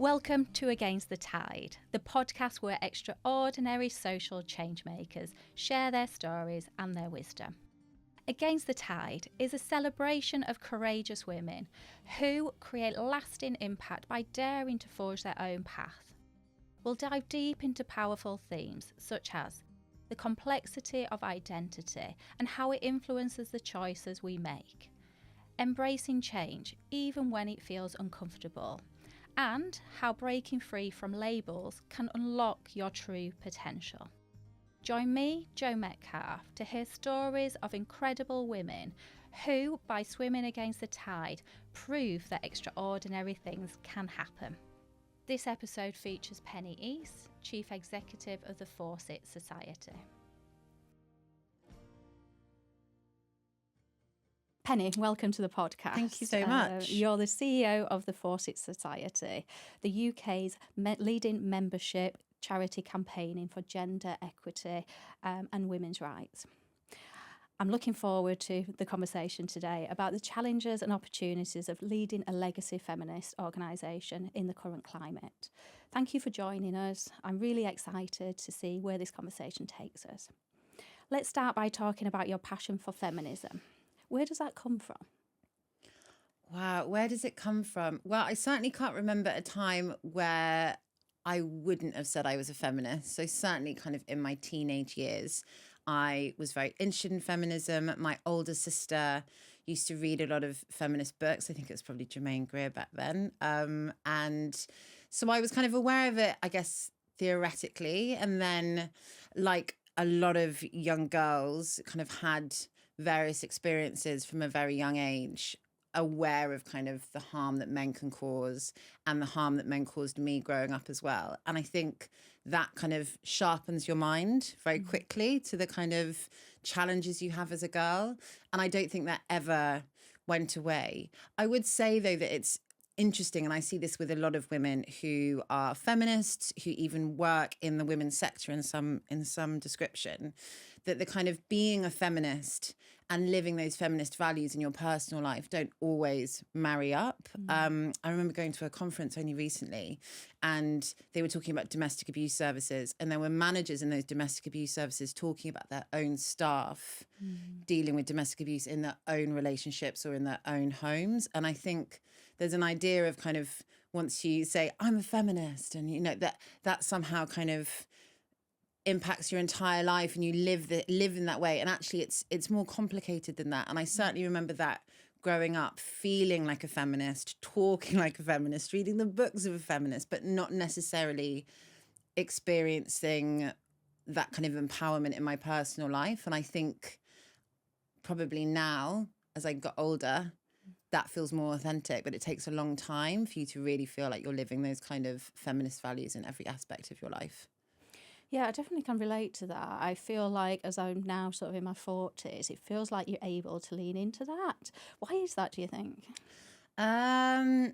Welcome to Against the Tide, the podcast where extraordinary social change makers share their stories and their wisdom. Against the Tide is a celebration of courageous women who create lasting impact by daring to forge their own path. We'll dive deep into powerful themes such as the complexity of identity and how it influences the choices we make, embracing change even when it feels uncomfortable, and how breaking free from labels can unlock your true potential. Join me, Jo Metcalf, to hear stories of incredible women who, by swimming against the tide, prove that extraordinary things can happen. This episode features Penny East, Chief Executive of the Fawcett Society. Penny, welcome to the podcast. Thank you so much. You're the CEO of the Fawcett Society, the UK's leading membership charity campaigning for gender equity and women's rights. I'm looking forward to the conversation today about the challenges and opportunities of leading a legacy feminist organisation in the current climate. Thank you for joining us. I'm really excited to see where this conversation takes us. Let's start by talking about your passion for feminism. Where does that come from? Wow, where does it come from? Well, I certainly can't remember a time where I wouldn't have said I was a feminist. So certainly kind of in my teenage years, I was very interested in feminism. My older sister used to read a lot of feminist books. I think it was probably Germaine Greer back then. And so I was kind of aware of it, I guess, theoretically. And then like a lot of young girls kind of had various experiences from a very young age, aware of kind of the harm that men can cause and the harm that men caused me growing up as well. And I think that kind of sharpens your mind very quickly to the kind of challenges you have as a girl. And I don't think that ever went away. I would say, though, that it's interesting, and I see this with a lot of women who are feminists, who even work in the women's sector in some description, that the kind of being a feminist and living those feminist values in your personal life don't always marry up. I remember going to a conference only recently and they were talking about domestic abuse services, and there were managers in those domestic abuse services talking about their own staff dealing with domestic abuse in their own relationships or in their own homes. And I think there's an idea of kind of, once you say, I'm a feminist, and you know that somehow kind of impacts your entire life and you live in that way. And actually it's more complicated than that. And I certainly remember that growing up, feeling like a feminist, talking like a feminist, reading the books of a feminist, but not necessarily experiencing that kind of empowerment in my personal life. And I think probably now, as I got older, that feels more authentic, but it takes a long time for you to really feel like you're living those kind of feminist values in every aspect of your life. Yeah, I definitely can relate to that. I feel like as I'm now sort of in my 40s, it feels like you're able to lean into that. Why is that, do you think? I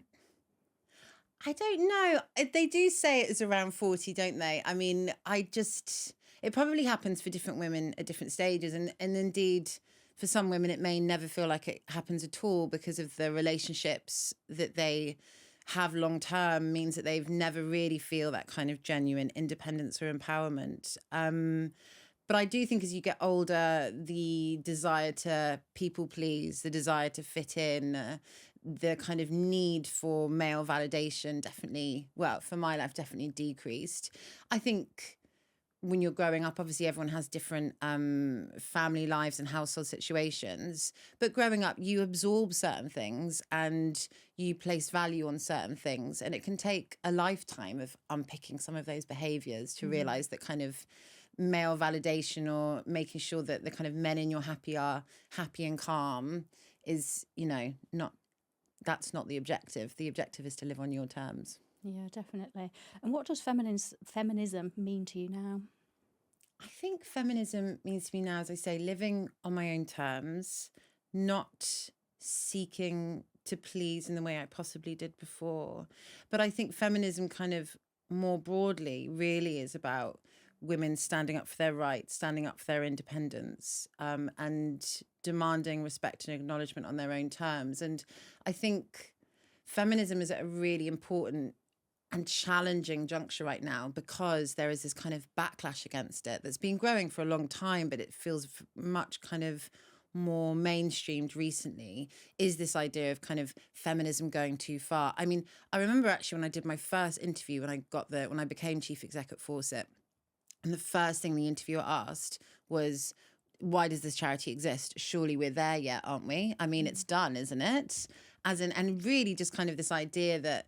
don't know. They do say it's around 40, don't they? I mean, it probably happens for different women at different stages. And indeed, for some women, it may never feel like it happens at all because of the relationships that they have long term means that they've never really feel that kind of genuine independence or empowerment. But I do think as you get older, the desire to people please, the desire to fit in, the kind of need for male validation definitely, well, for my life, definitely decreased. I think when you're growing up, obviously everyone has different family lives and household situations. But growing up, you absorb certain things and you place value on certain things. And it can take a lifetime of unpicking some of those behaviours to realise that kind of male validation or making sure that the kind of men in your happy are happy and calm is, that's not the objective. The objective is to live on your terms. Yeah, definitely. And what does feminism mean to you now? I think feminism means to me now, as I say, living on my own terms, not seeking to please in the way I possibly did before. But I think feminism kind of more broadly really is about women standing up for their rights, standing up for their independence, and demanding respect and acknowledgement on their own terms. And I think feminism is at a really important and challenging juncture right now, because there is this kind of backlash against it that's been growing for a long time, but it feels much kind of more mainstreamed recently, is this idea of kind of feminism going too far. I mean, I remember actually when I did my first interview, when I became chief exec at Fawcett, and the first thing the interviewer asked was, why does this charity exist? Surely we're there yet, aren't we? I mean, it's done, isn't it? And really just kind of this idea that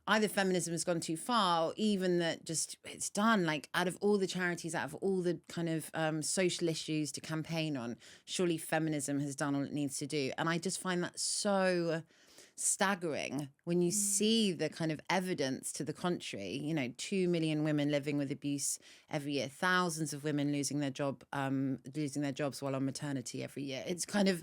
either feminism has gone too far, or even that just it's done. Like, out of all the charities, out of all the kind of social issues to campaign on, surely feminism has done all it needs to do. And I just find that so staggering when you see the kind of evidence to the contrary. 2 million women living with abuse every year, thousands of women losing their jobs while on maternity every year. It's kind of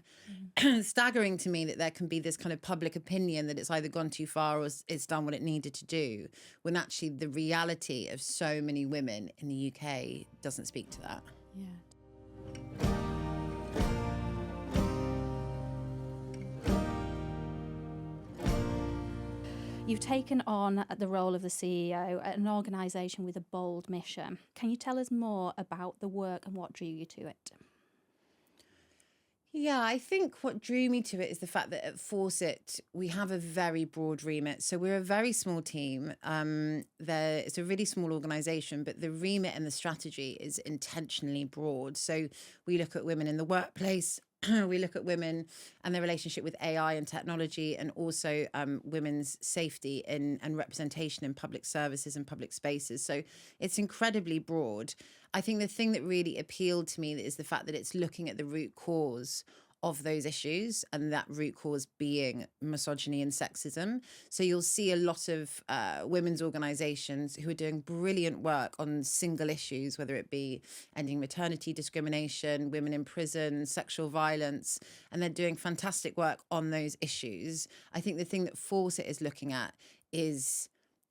staggering to me that there can be this kind of public opinion that it's either gone too far or it's done what it needed to do, when actually the reality of so many women in the UK doesn't speak to that. Yeah. You've taken on the role of the CEO at an organisation with a bold mission. Can you tell us more about the work and what drew you to it? Yeah, I think what drew me to it is the fact that at Fawcett, we have a very broad remit. So we're a very small team. It's a really small organisation, but the remit and the strategy is intentionally broad. So we look at women in the workplace. We look at women and their relationship with AI and technology, and also women's safety and representation in public services and public spaces. So it's incredibly broad. I think the thing that really appealed to me is the fact that it's looking at the root cause of those issues, and that root cause being misogyny and sexism. So you'll see a lot of women's organisations who are doing brilliant work on single issues, whether it be ending maternity discrimination, women in prison, sexual violence, and they're doing fantastic work on those issues. I think the thing that Fawcett is looking at is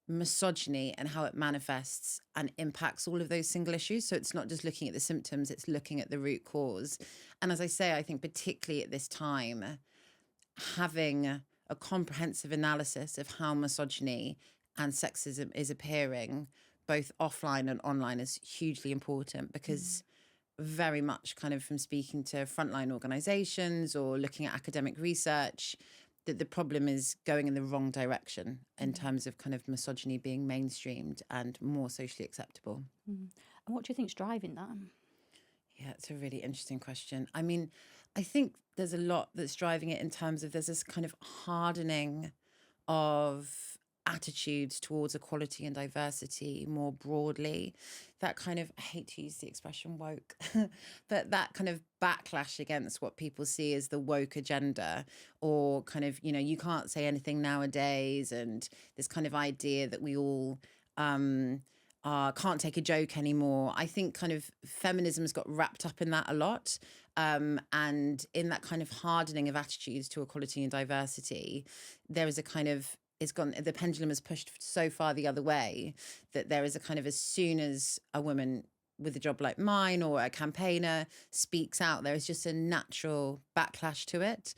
misogyny and how it manifests and impacts all of those single issues. So it's not just looking at the symptoms, it's looking at the root cause. And as I say, I think particularly at this time, having a comprehensive analysis of how misogyny and sexism is appearing both offline and online is hugely important, because very much kind of from speaking to frontline organizations or looking at academic research, that the problem is going in the wrong direction in terms of kind of misogyny being mainstreamed and more socially acceptable. And what do you think's driving that? Yeah, it's a really interesting question. I mean, I think there's a lot that's driving it in terms of there's this kind of hardening of attitudes towards equality and diversity more broadly. That kind of, I hate to use the expression woke, but that kind of backlash against what people see as the woke agenda, or kind of, you can't say anything nowadays, and this kind of idea that we all can't take a joke anymore. I think kind of feminism has got wrapped up in that a lot. And in that kind of hardening of attitudes to equality and diversity, there is a kind of, the pendulum has pushed so far the other way that there is a kind of, as soon as a woman with a job like mine or a campaigner speaks out, there is just a natural backlash to it,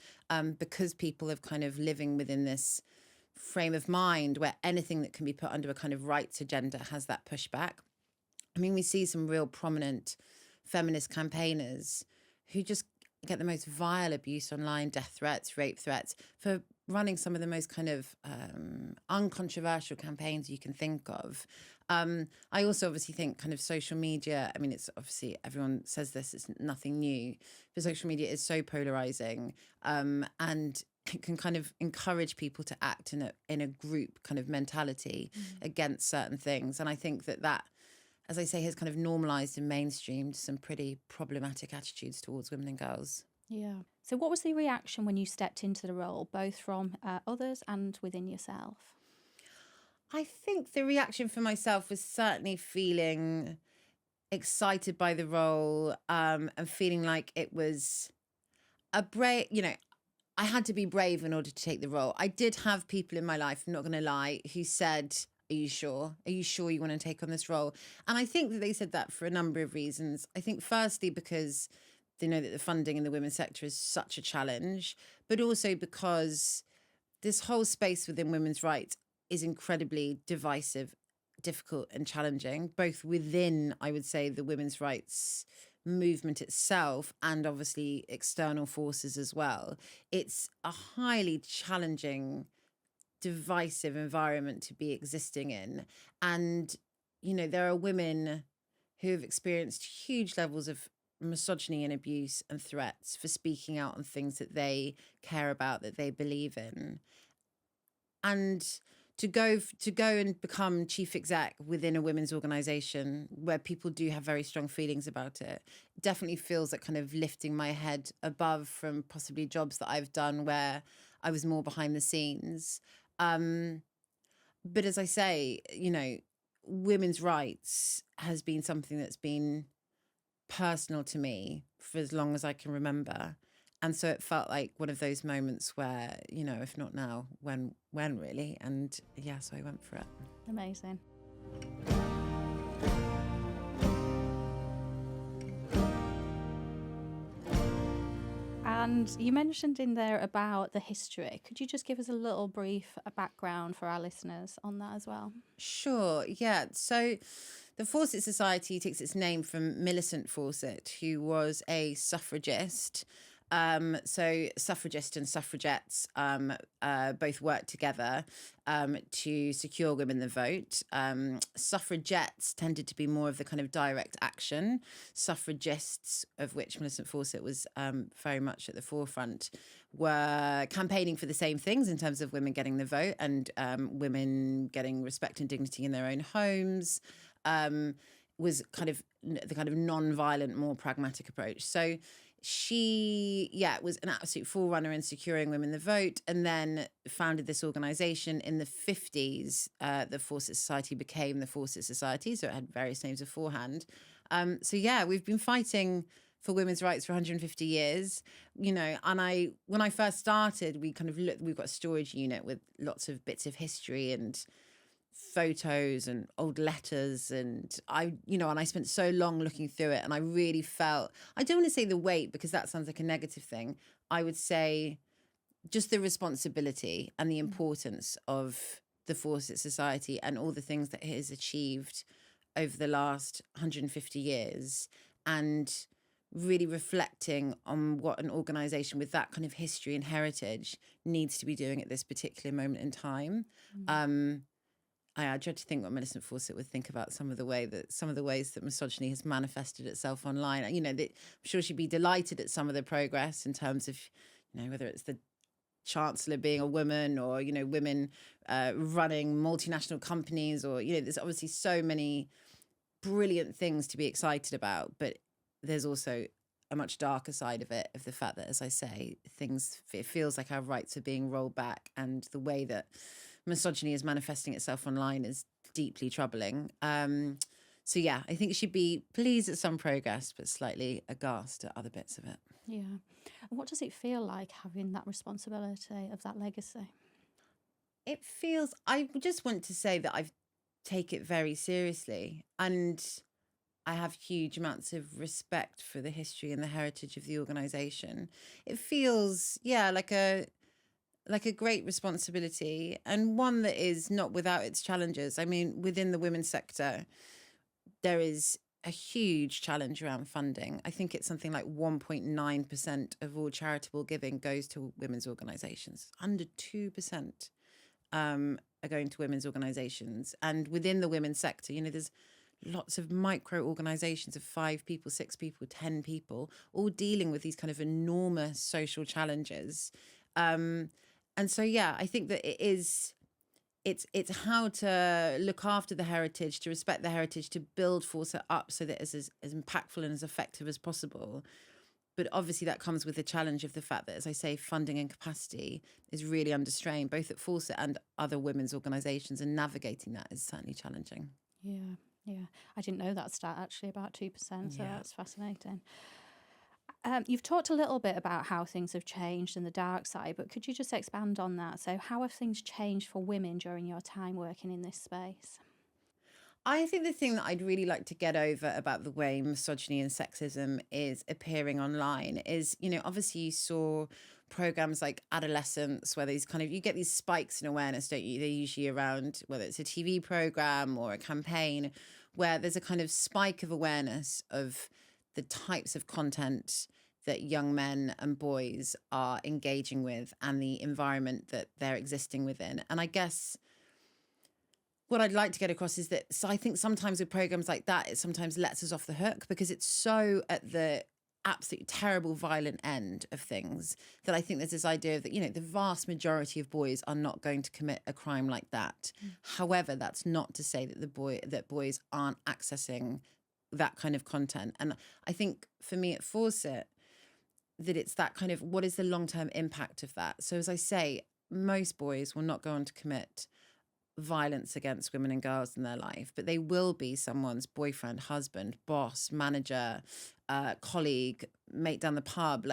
because people are kind of living within this frame of mind where anything that can be put under a kind of rights agenda has that pushback. I mean, we see some real prominent feminist campaigners who just get the most vile abuse online, death threats, rape threats, for running some of the most kind of uncontroversial campaigns you can think of. I also obviously think kind of social media, I mean, it's obviously, everyone says this, it's nothing new, but social media is so polarizing, and it can kind of encourage people to act in a group kind of mentality against certain things. And I think that, as I say, has kind of normalized and mainstreamed some pretty problematic attitudes towards women and girls. Yeah. So what was the reaction when you stepped into the role, both from others and within yourself? I think the reaction for myself was certainly feeling excited by the role, and feeling like it was a brave, I had to be brave in order to take the role. I did have people in my life, I'm not going to lie, who said, are you sure? Are you sure you want to take on this role? And I think that they said that for a number of reasons. I think firstly, because they know that the funding in the women's sector is such a challenge, but also because this whole space within women's rights is incredibly divisive, difficult and challenging, both within, I would say, the women's rights movement itself and obviously external forces as well. It's a highly challenging, divisive environment to be existing in. And, there are women who have experienced huge levels of misogyny and abuse and threats for speaking out on things that they care about, that they believe in. And to go and become chief exec within a women's organization where people do have very strong feelings about it definitely feels like kind of lifting my head above from possibly jobs that I've done where I was more behind the scenes. But as I say, women's rights has been something that's been personal to me for as long as I can remember. And so it felt like one of those moments where, if not now, when really? And yeah, so I went for it. Amazing. And you mentioned in there about the history. Could you just give us a little brief background for our listeners on that as well? Sure, yeah. So the Fawcett Society takes its name from Millicent Fawcett, who was a suffragist. So suffragists and suffragettes both worked together to secure women the vote. Suffragettes tended to be more of the kind of direct action. Suffragists, of which Millicent Fawcett was very much at the forefront, were campaigning for the same things in terms of women getting the vote and women getting respect and dignity in their own homes. Was kind of the kind of non-violent, more pragmatic approach. So she, was an absolute forerunner in securing women the vote, and then founded this organization in the 50s. The Fawcett Society became the Fawcett Society, so it had various names beforehand. We've been fighting for women's rights for 150 years, and when I first started, we kind of we've got a storage unit with lots of bits of history and photos and old letters, and I spent so long looking through it, and I really felt, I don't want to say the weight because that sounds like a negative thing. I would say just the responsibility and the importance of the Fawcett Society and all the things that it has achieved over the last 150 years, and really reflecting on what an organization with that kind of history and heritage needs to be doing at this particular moment in time. I dread to think what Millicent Fawcett would think about some of the ways that misogyny has manifested itself online. I'm sure she'd be delighted at some of the progress in terms of, whether it's the Chancellor being a woman or, women running multinational companies, or, there's obviously so many brilliant things to be excited about, but there's also a much darker side of it, of the fact that, as I say, it feels like our rights are being rolled back, and the way that misogyny is manifesting itself online is deeply troubling. I think she'd be pleased at some progress, but slightly aghast at other bits of it. Yeah. And what does it feel like having that responsibility of that legacy? It feels, I just want to say that I take it very seriously, and I have huge amounts of respect for the history and the heritage of the organisation. It feels, like a great responsibility, and one that is not without its challenges. I mean, within the women's sector, there is a huge challenge around funding. I think it's something like 1.9% of all charitable giving goes to women's organisations. Under 2% are going to women's organisations. And within the women's sector, there's lots of micro organisations of 5 people, 6 people, 10 people, all dealing with these kind of enormous social challenges. I think that it's how to look after the heritage, to respect the heritage, to build Fawcett up so that it's as impactful and as effective as possible. But obviously that comes with the challenge of the fact that, as I say, funding and capacity is really under strain, both at Fawcett and other women's organisations, and navigating that is certainly challenging. Yeah. I didn't know that stat, actually, about 2%, so that's fascinating. You've talked a little bit about how things have changed in the dark side, but could you just expand on that? So how have things changed for women during your time working in this space? I think the thing that I'd really like to get over about the way misogyny and sexism is appearing online is, obviously you saw programs like Adolescence, where these kind of, you get these spikes in awareness, don't you? They're usually around, whether it's a TV program or a campaign, where there's a kind of spike of awareness of the types of content that young men and boys are engaging with and the environment that they're existing within. And I guess what I'd like to get across is that, so I think sometimes with programs like that, it sometimes lets us off the hook because it's so at the absolutely terrible, violent end of things that I think there's this idea that, the vast majority of boys are not going to commit a crime like that. However, that's not to say that boys aren't accessing that kind of content. And I think for me at Fawcett, that it's that kind of, what is the long-term impact of that? So as I say, most boys will not go on to commit violence against women and girls in their life, but they will be someone's boyfriend, husband, boss, manager, colleague, mate down the pub,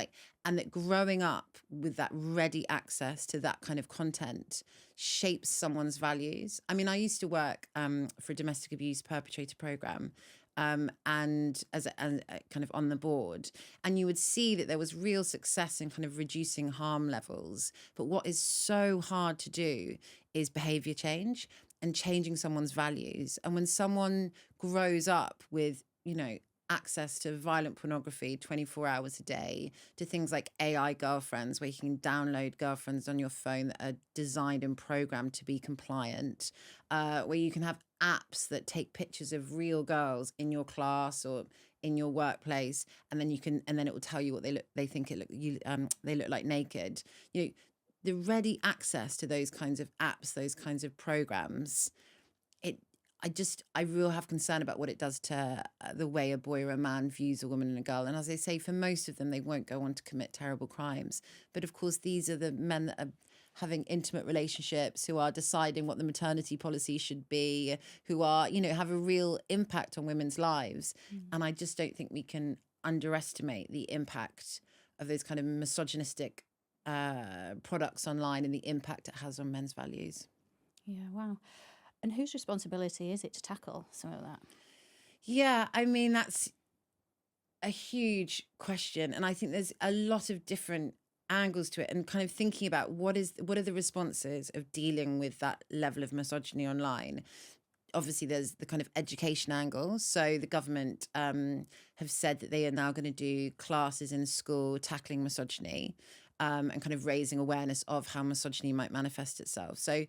and that growing up with that ready access to that kind of content shapes someone's values. I mean, I used to work for a domestic abuse perpetrator program, and as kind of on the board, and you would see that there was real success in kind of reducing harm levels. But what is so hard to do is behavior change and changing someone's values. And when someone grows up with, access to violent pornography 24 hours a day, to things like AI girlfriends, where you can download girlfriends on your phone that are designed and programmed to be compliant, where you can have apps that take pictures of real girls in your class or in your workplace, and then it will tell you what they look like naked. The ready access to those kinds of apps, those kinds of programs, I really have concern about what it does to the way a boy or a man views a woman and a girl. And as I say, for most of them, they won't go on to commit terrible crimes. But of course, these are the men that are having intimate relationships, who are deciding what the maternity policy should be, who are, have a real impact on women's lives. And I just don't think we can underestimate the impact of those kind of misogynistic products online and the impact it has on men's values. Yeah, wow. And whose responsibility is it to tackle some of that? Yeah, I mean, that's a huge question. And I think there's a lot of different angles to it, and kind of thinking about what are the responses of dealing with that level of misogyny online. Obviously, there's the kind of education angle. So the government have said that they are now going to do classes in school tackling misogyny, and kind of raising awareness of how misogyny might manifest itself. So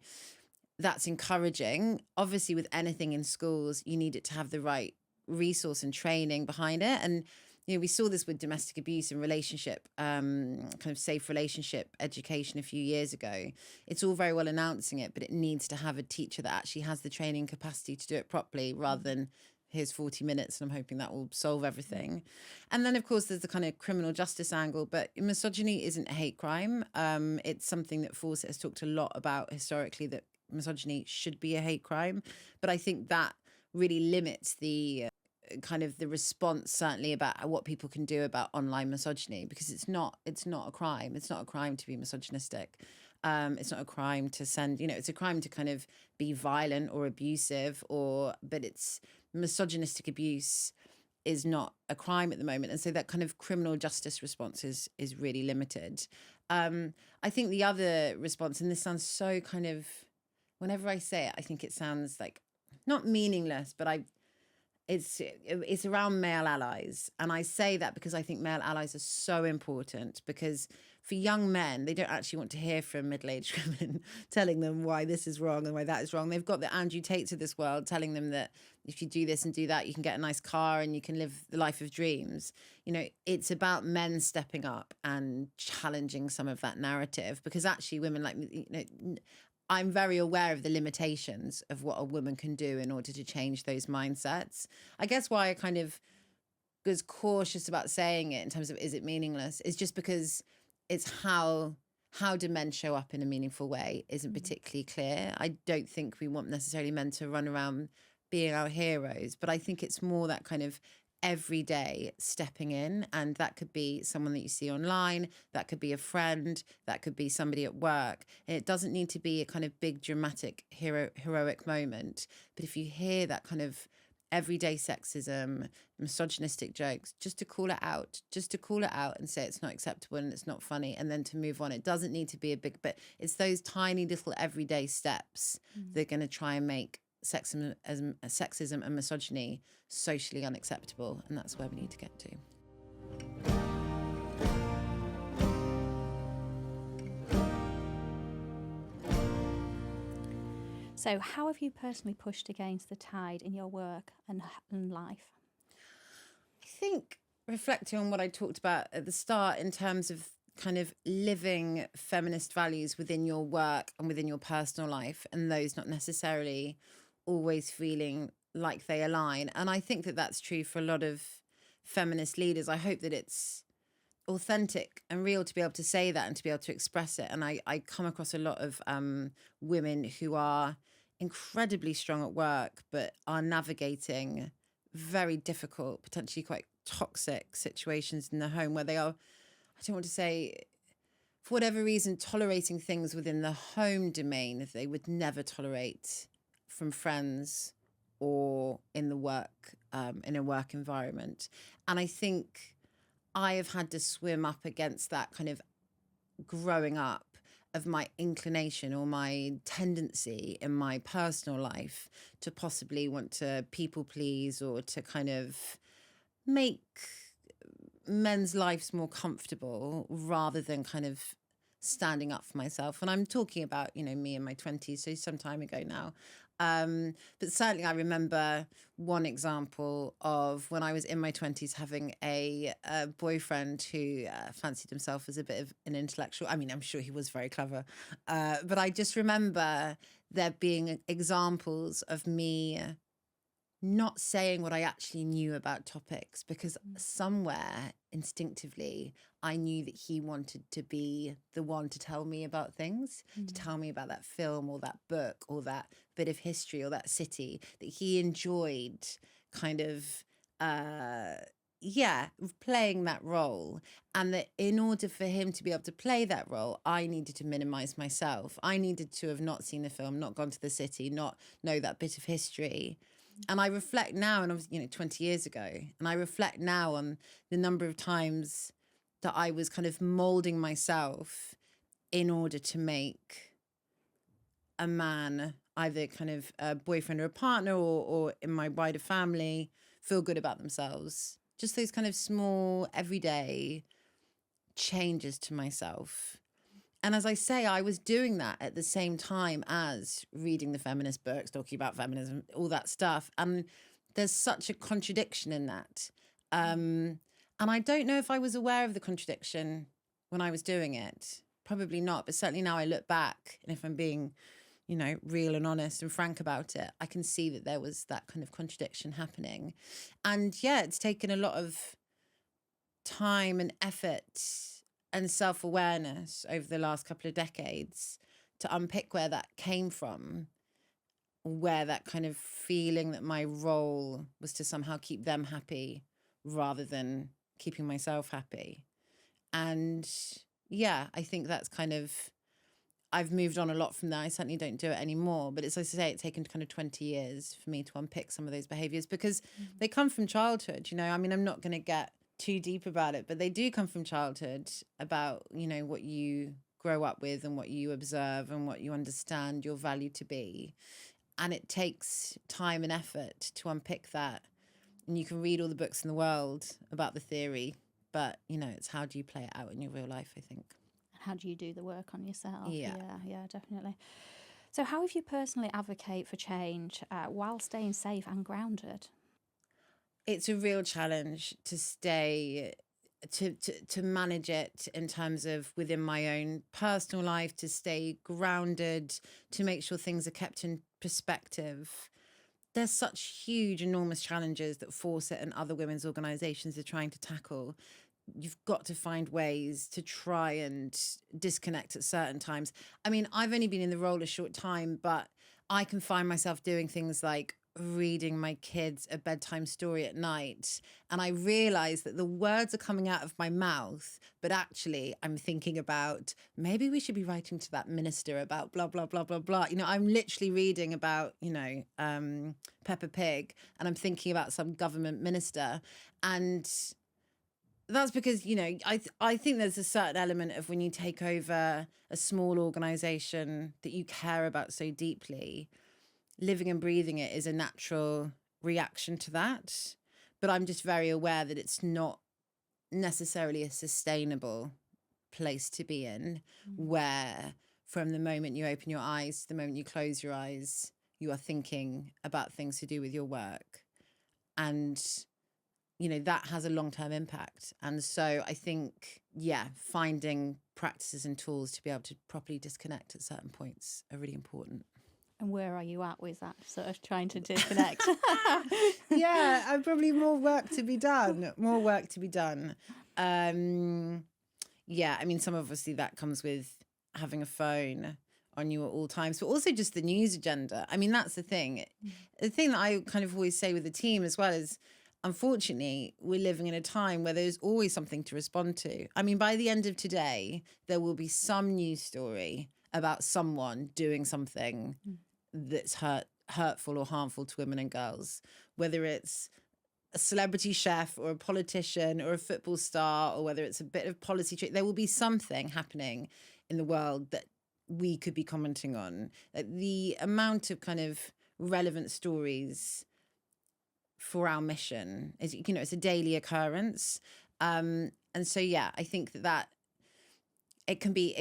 that's encouraging. Obviously, with anything in schools, you need it to have the right resource and training behind it. And, we saw this with domestic abuse and relationship, kind of safe relationship education a few years ago. It's all very well announcing it, but it needs to have a teacher that actually has the training capacity to do it properly, rather than here's 40 minutes and I'm hoping that will solve everything. And then, of course, there's the kind of criminal justice angle, but misogyny isn't a hate crime. It's something that Fawcett has talked a lot about historically, that misogyny should be a hate crime. But I think that really limits the kind of the response, certainly, about what people can do about online misogyny, because it's not a crime. It's not a crime to be misogynistic. It's not a crime to send, it's a crime to kind of be violent or abusive, but it's misogynistic abuse is not a crime at the moment. And so that kind of criminal justice response is really limited. I think the other response, and this sounds so kind of, whenever I say it, I think it sounds like not meaningless, but it's around male allies. And I say that because I think male allies are so important, because for young men, they don't actually want to hear from middle-aged women telling them why this is wrong and why that is wrong. They've got the Andrew Tates of this world telling them that if you do this and do that, you can get a nice car and you can live the life of dreams. It's about men stepping up and challenging some of that narrative, because actually women like me, I'm very aware of the limitations of what a woman can do in order to change those mindsets. I guess why I kind of was cautious about saying it in terms of is it meaningless is just because it's how do men show up in a meaningful way isn't particularly clear. I don't think we want necessarily men to run around being our heroes, but I think it's more that kind of every day stepping in, and that could be someone that you see online, that could be a friend, that could be somebody at work, and it doesn't need to be a kind of big dramatic heroic moment. But if you hear that kind of everyday sexism, misogynistic jokes, just to call it out, and say it's not acceptable and it's not funny, and then to move on. It doesn't need to be a big, but it's those tiny little everyday steps that are going to try and make sexism and misogyny socially unacceptable, and that's where we need to get to. So how have you personally pushed against the tide in your work and life? I think reflecting on what I talked about at the start in terms of kind of living feminist values within your work and within your personal life, and those not necessarily always feeling like they align. And I think that that's true for a lot of feminist leaders. I hope that it's authentic and real to be able to say that and to be able to express it. And I come across a lot of women who are incredibly strong at work, but are navigating very difficult, potentially quite toxic situations in the home where they are, I don't want to say, for whatever reason, tolerating things within the home domain that they would never tolerate from friends or in the work, in a work environment. And I think I have had to swim up against that kind of growing up of my inclination or my tendency in my personal life to possibly want to people please or to kind of make men's lives more comfortable rather than kind of standing up for myself. And I'm talking about, me in my 20s, so some time ago now. But certainly I remember one example of when I was in my 20s having a boyfriend who fancied himself as a bit of an intellectual. I mean, I'm sure he was very clever. But I just remember there being examples of me not saying what I actually knew about topics because somewhere instinctively I knew that he wanted to be the one to tell me about things, to tell me about that film or that book or that bit of history or that city that he enjoyed kind of, playing that role. And that in order for him to be able to play that role, I needed to minimize myself. I needed to have not seen the film, not gone to the city, not know that bit of history. And I reflect now, and I was, 20 years ago, and I reflect now on the number of times that I was kind of molding myself in order to make a man, either kind of a boyfriend or a partner or in my wider family, feel good about themselves. Just those kind of small, everyday changes to myself. And as I say, I was doing that at the same time as reading the feminist books, talking about feminism, all that stuff. And there's such a contradiction in that. And I don't know if I was aware of the contradiction when I was doing it. Probably not. But certainly now I look back, and if I'm being, real and honest and frank about it, I can see that there was that kind of contradiction happening. And yeah, it's taken a lot of time and effort and self-awareness over the last couple of decades to unpick where that came from, where that kind of feeling that my role was to somehow keep them happy rather than keeping myself happy. And yeah, I think that's kind of, I've moved on a lot from that. I certainly don't do it anymore. But as I say, it's taken kind of 20 years for me to unpick some of those behaviors because they come from childhood. I mean, I'm not going to get too deep about it, but they do come from childhood, about what you grow up with and what you observe and what you understand your value to be. And it takes time and effort to unpick that. And you can read all the books in the world about the theory, but it's how do you play it out in your real life, I think. How do you do the work on yourself? Yeah, Definitely. So how have you personally advocate for change while staying safe and grounded? It's a real challenge to stay, to manage it in terms of within my own personal life, to stay grounded, to make sure things are kept in perspective. There's such huge, enormous challenges that Fawcett and other women's organisations are trying to tackle. You've got to find ways to try and disconnect at certain times. I mean, I've only been in the role a short time, but I can find myself doing things like reading my kids a bedtime story at night, and I realize that the words are coming out of my mouth, but actually I'm thinking about, maybe we should be writing to that minister about blah blah blah blah blah. I'm literally reading about Peppa Pig, and I'm thinking about some government minister. And that's because I think there's a certain element of, when you take over a small organization that you care about so deeply, living and breathing it is a natural reaction to that. But I'm just very aware that it's not necessarily a sustainable place to be in, where from the moment you open your eyes to the moment you close your eyes, you are thinking about things to do with your work. And that has a long-term impact. And so I think, finding practices and tools to be able to properly disconnect at certain points are really important. And where are you at with that, sort of trying to disconnect? Probably more work to be done. Some obviously that comes with having a phone on you at all times, but also just the news agenda. That's the thing. The thing that I kind of always say with the team as well is, unfortunately, we're living in a time where there's always something to respond to. By the end of today, there will be some news story about someone doing something that's hurtful or harmful to women and girls, whether it's a celebrity chef or a politician or a football star, or whether it's a bit of policy trick. There will be something happening in the world that we could be commenting on. The amount of kind of relevant stories for our mission is, it's a daily occurrence. And so, I think that it can be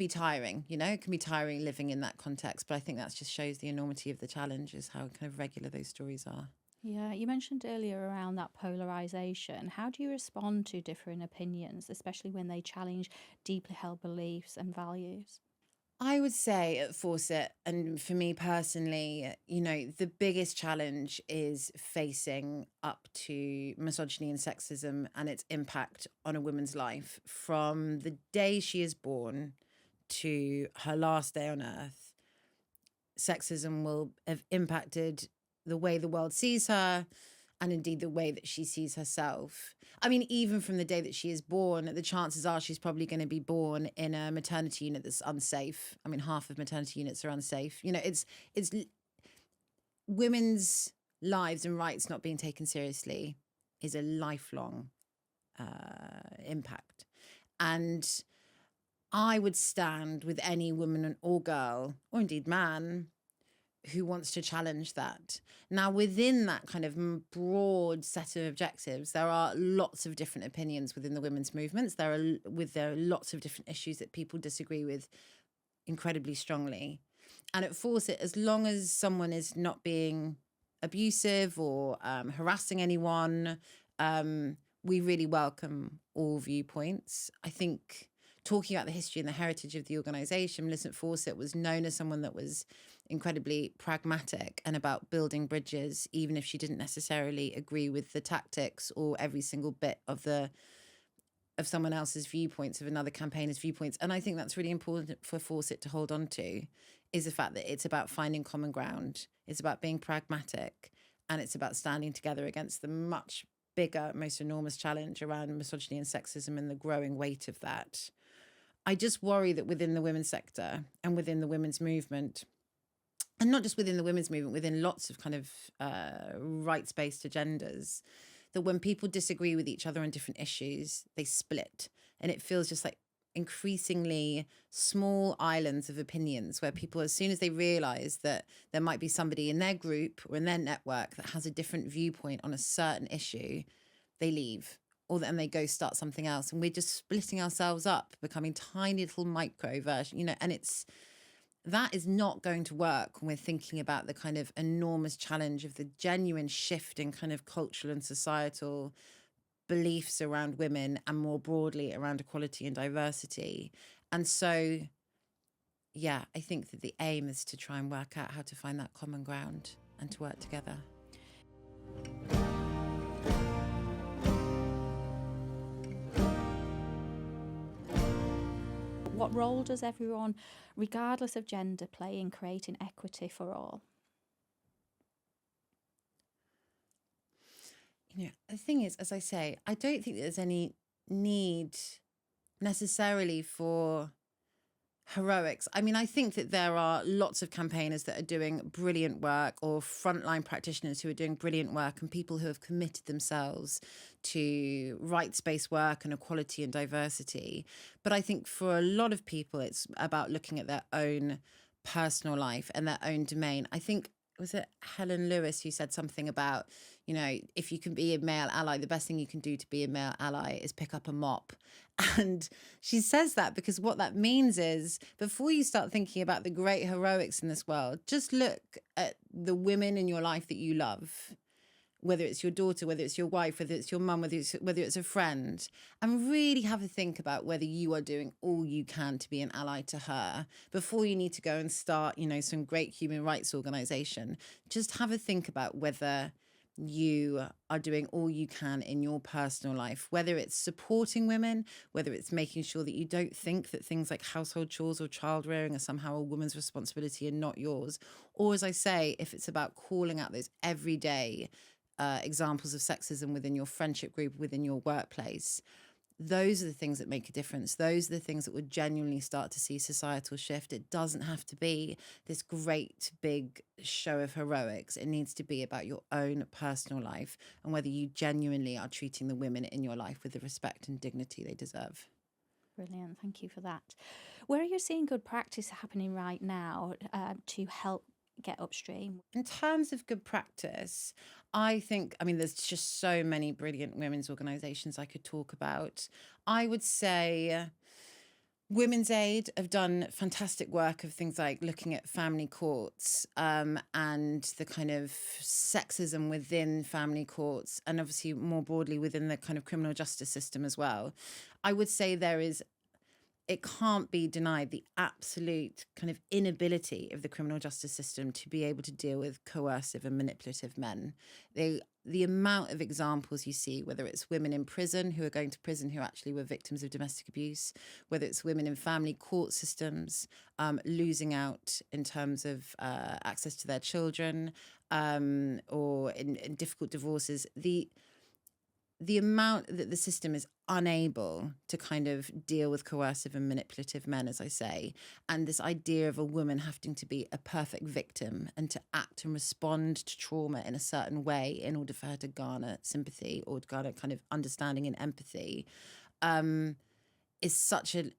tiring, it can be tiring living in that context. But I think that just shows the enormity of the challenge, is how kind of regular those stories are. Yeah, you mentioned earlier around that polarisation. How do you respond to differing opinions, especially when they challenge deeply held beliefs and values? I would say at Fawcett, and for me personally, the biggest challenge is facing up to misogyny and sexism and its impact on a woman's life from the day she is born to her last day on earth. Sexism will have impacted the way the world sees her, and indeed the way that she sees herself. Even from the day that she is born, the chances are she's probably going to be born in a maternity unit that's unsafe. Half of maternity units are unsafe. It's women's lives and rights not being taken seriously is a lifelong impact. And I would stand with any woman or girl, or indeed man, who wants to challenge that. Now, within that kind of broad set of objectives, there are lots of different opinions within the women's movements. There are lots of different issues that people disagree with incredibly strongly. And at Fawcett, as long as someone is not being abusive or harassing anyone, we really welcome all viewpoints. I think talking about the history and the heritage of the organisation, Millicent Fawcett was known as someone that was incredibly pragmatic and about building bridges, even if she didn't necessarily agree with the tactics or every single bit of someone else's viewpoints, of another campaigner's viewpoints. And I think that's really important for Fawcett to hold on to, is the fact that it's about finding common ground. It's about being pragmatic, and it's about standing together against the much bigger, most enormous challenge around misogyny and sexism and the growing weight of that. I just worry that within the women's sector and within the women's movement, and not just within the women's movement, within lots of kind of rights-based agendas, that when people disagree with each other on different issues, they split. And it feels just like increasingly small islands of opinions where people, as soon as they realise that there might be somebody in their group or in their network that has a different viewpoint on a certain issue, they leave. Then they go start something else. And we're just splitting ourselves up, becoming tiny little micro version, and that is not going to work when we're thinking about the kind of enormous challenge of the genuine shift in kind of cultural and societal beliefs around women, and more broadly around equality and diversity. And so, I think that the aim is to try and work out how to find that common ground and to work together. What role does everyone, regardless of gender, play in creating equity for all? Yeah. The thing is, as I say, I don't think there's any need necessarily for heroics. I mean, I think that there are lots of campaigners that are doing brilliant work, or frontline practitioners who are doing brilliant work, and people who have committed themselves to rights-based work and equality and diversity. But I think for a lot of people, it's about looking at their own personal life and their own domain. I think, was it Helen Lewis who said something about, if you can be a male ally, the best thing you can do to be a male ally is pick up a mop. And she says that because what that means is, before you start thinking about the great heroics in this world, just look at the women in your life that you love, whether it's your daughter, whether it's your wife, whether it's your mum, whether it's a friend, and really have a think about whether you are doing all you can to be an ally to her before you need to go and start, some great human rights organization. Just have a think about whether you are doing all you can in your personal life, whether it's supporting women, whether it's making sure that you don't think that things like household chores or child rearing are somehow a woman's responsibility and not yours. Or, as I say, if it's about calling out those everyday examples of sexism within your friendship group, within your workplace. Those are the things that make a difference. Those are the things that would genuinely start to see societal shift. It doesn't have to be this great big show of heroics. It needs to be about your own personal life and whether you genuinely are treating the women in your life with the respect and dignity they deserve. Brilliant. Thank you for that. Where are you seeing good practice happening right now to help get upstream? In terms of good practice, I think, there's just so many brilliant women's organisations I could talk about. I would say Women's Aid have done fantastic work of things like looking at family courts and the kind of sexism within family courts, and obviously more broadly within the kind of criminal justice system as well. I would say it can't be denied the absolute kind of inability of the criminal justice system to be able to deal with coercive and manipulative men. The amount of examples you see, whether it's women in prison who are going to prison who actually were victims of domestic abuse, whether it's women in family court systems losing out in terms of access to their children, or in difficult divorces, the amount that the system is unable to kind of deal with coercive and manipulative men, as I say, and this idea of a woman having to be a perfect victim and to act and respond to trauma in a certain way in order for her to garner sympathy or to garner kind of understanding and empathy, is such an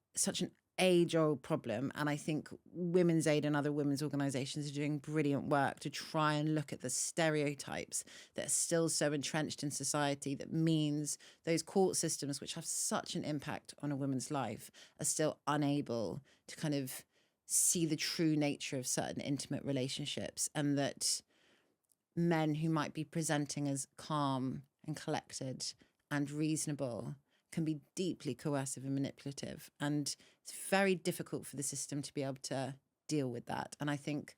age-old problem. And I think Women's Aid and other women's organisations are doing brilliant work to try and look at the stereotypes that are still so entrenched in society, that means those court systems, which have such an impact on a woman's life, are still unable to kind of see the true nature of certain intimate relationships, and that men who might be presenting as calm and collected and reasonable can be deeply coercive and manipulative. And it's very difficult for the system to be able to deal with that. And I think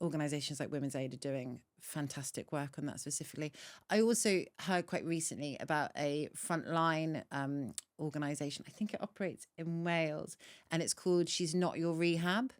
organisations like Women's Aid are doing fantastic work on that specifically. I also heard quite recently about a frontline organisation. I think it operates in Wales, and it's called She's Not Your Rehab.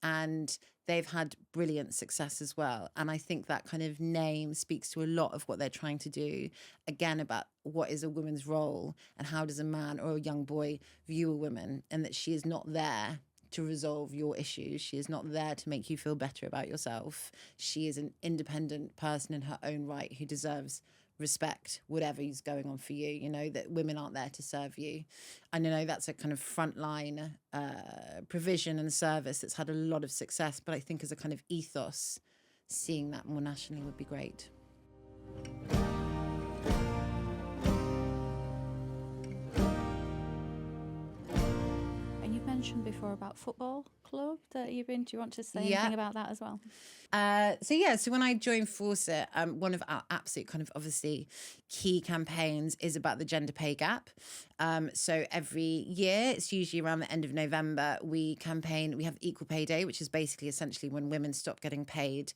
And they've had brilliant success as well. And I think that kind of name speaks to a lot of what they're trying to do, again, about what is a woman's role and how does a man or a young boy view a woman, and that she is not there to resolve your issues. She is not there to make you feel better about yourself. She is an independent person in her own right who deserves respect, whatever is going on for you, that women aren't there to serve you. And that's a kind of frontline provision and service that's had a lot of success, but I think as a kind of ethos, seeing that more nationally would be great. And you've mentioned before about football club that you've been. Do you want to say anything about that as well? So when I joined Fawcett, one of our absolute kind of obviously key campaigns is about the gender pay gap. So every year, it's usually around the end of November, we campaign. We have Equal Pay Day, which is basically essentially when women stop getting paid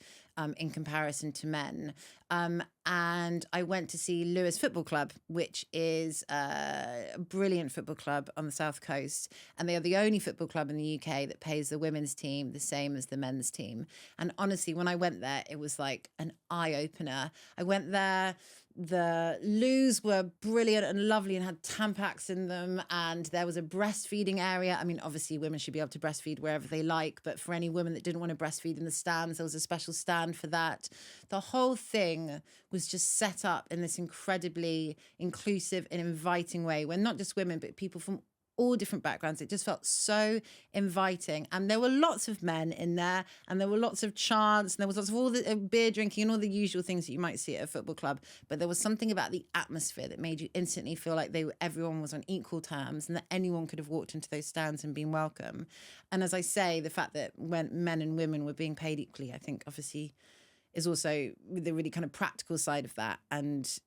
in comparison to men. And I went to see Lewes Football Club, which is a brilliant football club on the South Coast. And they are the only football club in the UK that pays the women's team the same as the men's team. And honestly, when I went there, it was like an eye-opener. I went there the loos were brilliant and lovely and had Tampax in them, and there was a breastfeeding area. I mean, obviously women should be able to breastfeed wherever they like, but for any women that didn't want to breastfeed in the stands, there was a special stand for that. The whole thing was just set up in this incredibly inclusive and inviting way, where not just women, but people from all different backgrounds. It just felt so inviting. And there were lots of men in there, and there were lots of chants, and there was lots of all the beer drinking and all the usual things that you might see at a football club. But there was something about the atmosphere that made you instantly feel like everyone was on equal terms, and that anyone could have walked into those stands and been welcome. And as I say, the fact that when men and women were being paid equally, I think obviously is also the really kind of practical side of that. And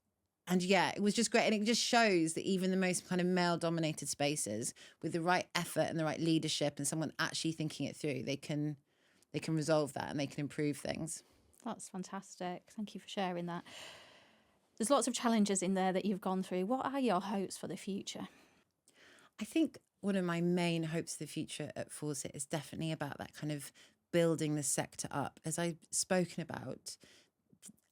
yeah, it was just great. And it just shows that even the most kind of male-dominated spaces, with the right effort and the right leadership and someone actually thinking it through, they can resolve that and they can improve things. That's fantastic. Thank you for sharing that. There's lots of challenges in there that you've gone through. What are your hopes for the future? I think one of my main hopes for the future at Fawcett is definitely about that kind of building the sector up. As I've spoken about,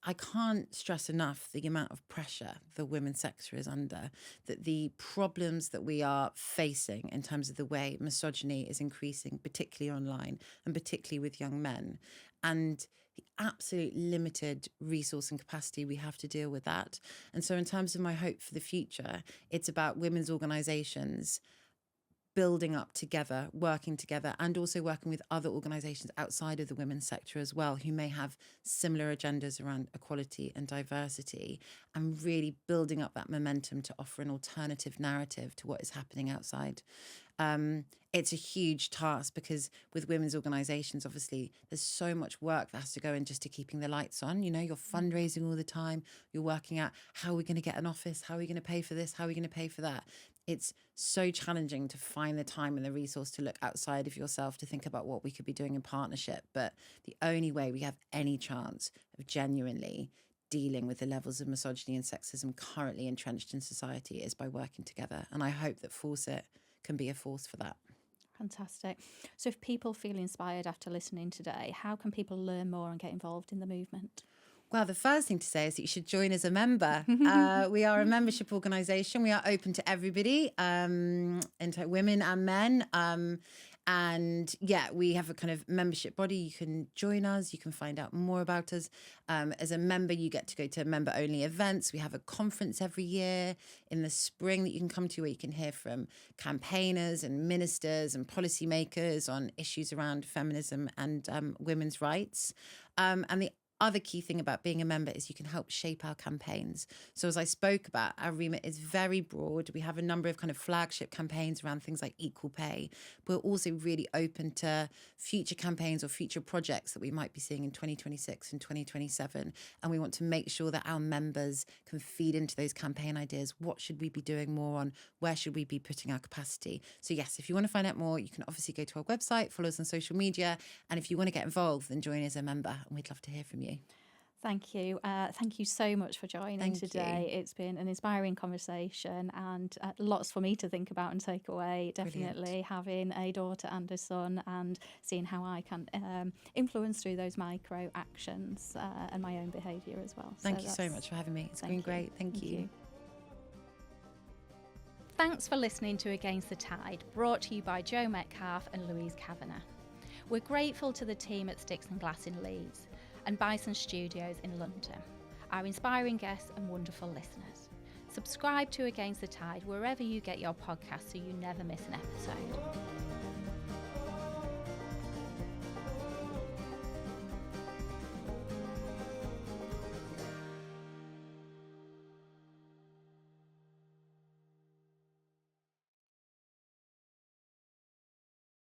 I can't stress enough the amount of pressure the women's sector is under, that the problems that we are facing in terms of the way misogyny is increasing, particularly online and particularly with young men, and the absolute limited resource and capacity we have to deal with that. And so in terms of my hope for the future, it's about women's organisations building up together, working together, and also working with other organisations outside of the women's sector as well, who may have similar agendas around equality and diversity, and really building up that momentum to offer an alternative narrative to what is happening outside. It's a huge task because with women's organisations, obviously, there's so much work that has to go in just to keeping the lights on. You know, you're fundraising all the time. You're working out how are we going to get an office? How are we going to pay for this? How are we going to pay for that? It's so challenging to find the time and the resource to look outside of yourself to think about what we could be doing in partnership. But the only way we have any chance of genuinely dealing with the levels of misogyny and sexism currently entrenched in society is by working together. And I hope that Fawcett can be a force for that. Fantastic. So if people feel inspired after listening today, how can people learn more and get involved in the movement? Well, the first thing to say is that you should join as a member. We are a membership organisation. We are open to everybody, into women and men. And yeah, we have a kind of membership body. You can join us. You can find out more about us. As a member, you get to go to member-only events. We have a conference every year in the spring that you can come to, where you can hear from campaigners and ministers and policymakers on issues around feminism and women's rights. And the other key thing about being a member is you can help shape our campaigns. So as I spoke about, our remit is very broad. We have a number of kind of flagship campaigns around things like equal pay. We're also really open to future campaigns or future projects that we might be seeing in 2026 and 2027. And we want to make sure that our members can feed into those campaign ideas. What should we be doing more on? Where should we be putting our capacity? So yes, if you want to find out more, you can obviously go to our website, follow us on social media. And if you want to get involved, then join as a member, and we'd love to hear from you. Thank you. Thank you so much for joining today. You. It's been an inspiring conversation, and lots for me to think about and take away. Definitely Brilliant. Having a daughter and a son, and seeing how I can influence through those micro actions and my own behaviour as well. Thank you so much for having me. It's been great. Thank you. Thanks for listening to Against the Tide, brought to you by Joe Metcalfe and Louise Kavanagh. We're grateful to the team at Sticks and Glass in Leeds and Bison Studios in London, our inspiring guests and wonderful listeners. Subscribe to Against the Tide wherever you get your podcasts so you never miss an episode.